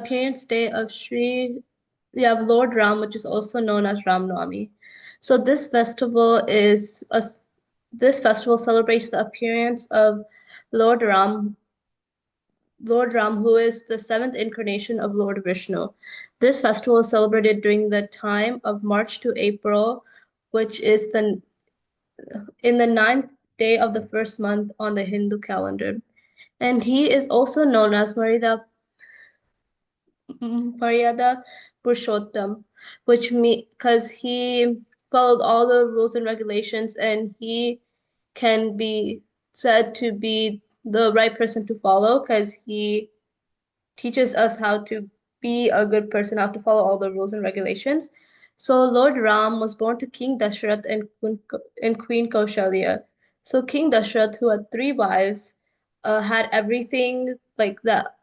appearance day of Lord Ram, which is also known as Ram Navami. So this festival celebrates the appearance of Lord Ram, who is the seventh incarnation of Lord Vishnu. This festival is celebrated during the time of March to April, which is in the ninth day of the first month on the Hindu calendar. And he is also known as Maryada Purushottam, which because he followed all the rules and regulations, and he can be said to be the right person to follow because he teaches us how to be a good person, how to follow all the rules and regulations. So Lord Ram was born to King Dashrath and Queen Kaushalya. So King Dashrath, who had three wives, had everything like that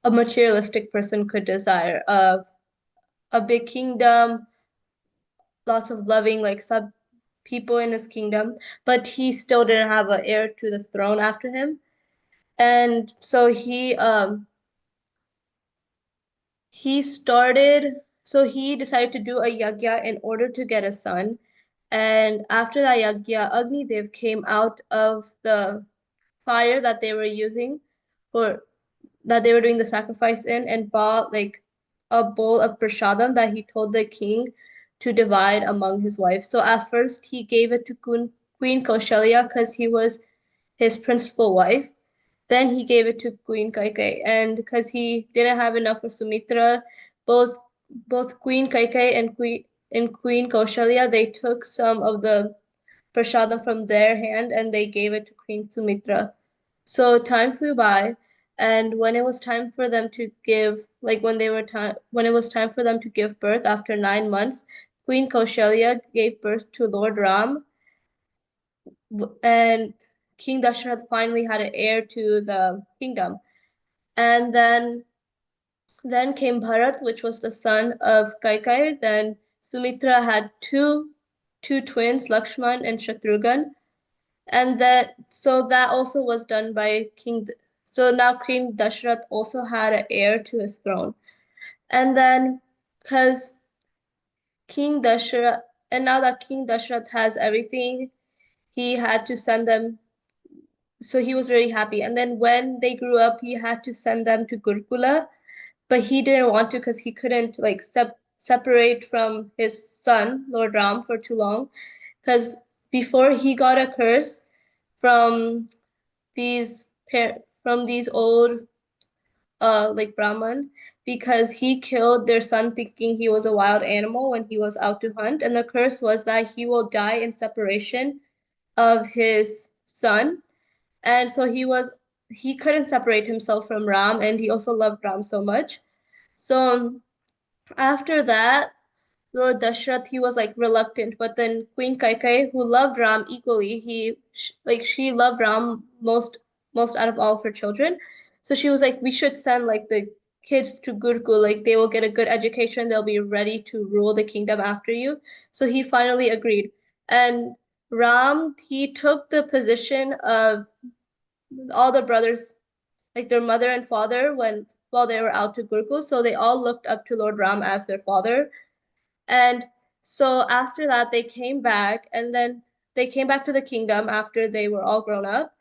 a materialistic person could desire. A big kingdom, lots of loving like sub people in his kingdom, but he still didn't have an heir to the throne after him. And so he decided to do a yagya in order to get a son. And after that yagya, Agni Dev came out of the fire that they were using for that they were doing the sacrifice in and bought like a bowl of prasadam that he told the king to divide among his wives. So at first he gave it to Queen Kaushalya because he was his principal wife. Then he gave it to Queen Kaikai, and because he didn't have enough for Sumitra, both Queen Kaikai and Queen Kaushalya, they took some of the prasadam from their hand and they gave it to Queen Sumitra. So time flew by, and when it was time for them to give, like when it was time for them to give birth after 9 months, Queen Kaushalya gave birth to Lord Ram, and King Dashrath finally had an heir to the kingdom. And then came Bharat, which was the son of Kaikai. Then Sumitra had two twins, Lakshman and Shatrughan. And that also was done by King. So now King Dashrath also had an heir to his throne. And then because King Dashrath, and now that King Dashrath has everything, he had to send them. So he was very happy. And then when they grew up, he had to send them to Gurukula, but he didn't want to because he couldn't like separate from his son, Lord Ram, for too long. Because before he got a curse from these old like Brahman, because he killed their son thinking he was a wild animal when he was out to hunt, and the curse was that he will die in separation of his son. And so he couldn't separate himself from Ram, and he also loved Ram so much. So after that, Lord Dashrath, he was like reluctant, but then Queen Kaikai, who loved Ram equally, she loved Ram most out of all of her children. So she was like, we should send like the kids to Gurukul, like they will get a good education, they'll be ready to rule the kingdom after you. So he finally agreed. And Ram, he took the position of all the brothers, like their mother and father, while they were out to Gurukul. So they all looked up to Lord Ram as their father. And so after that, they came back, and then they came back to the kingdom after they were all grown up.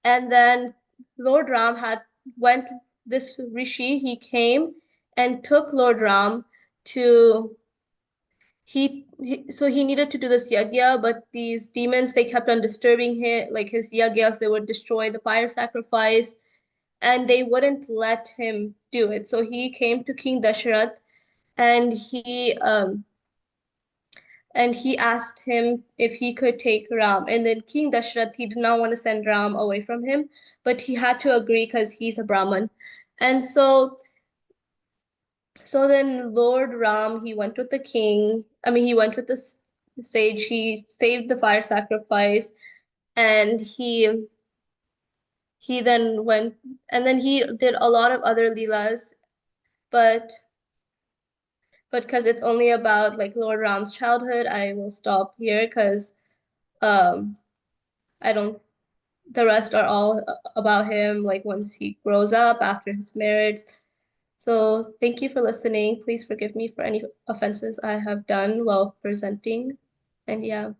And then Lord Ram went, this Rishi, he came and took Lord Ram to, so he needed to do this yagya, but these demons, they kept on disturbing him, like his yagyas, they would destroy the fire sacrifice, and they wouldn't let him do it. So he came to King Dashrath, and he asked him if he could take Ram. And then King Dashrath, he did not want to send Ram away from him, but he had to agree because he's a Brahmin. And so then Lord Ram, he went with the king. I mean, he went with the sage. He saved the fire sacrifice, and he then went, and then he did a lot of other leelas, but because it's only about like Lord Ram's childhood, I will stop here because um I don't the rest are all about him like once he grows up after his marriage. So thank you for listening. Please forgive me for any offenses I have done while presenting. And yeah.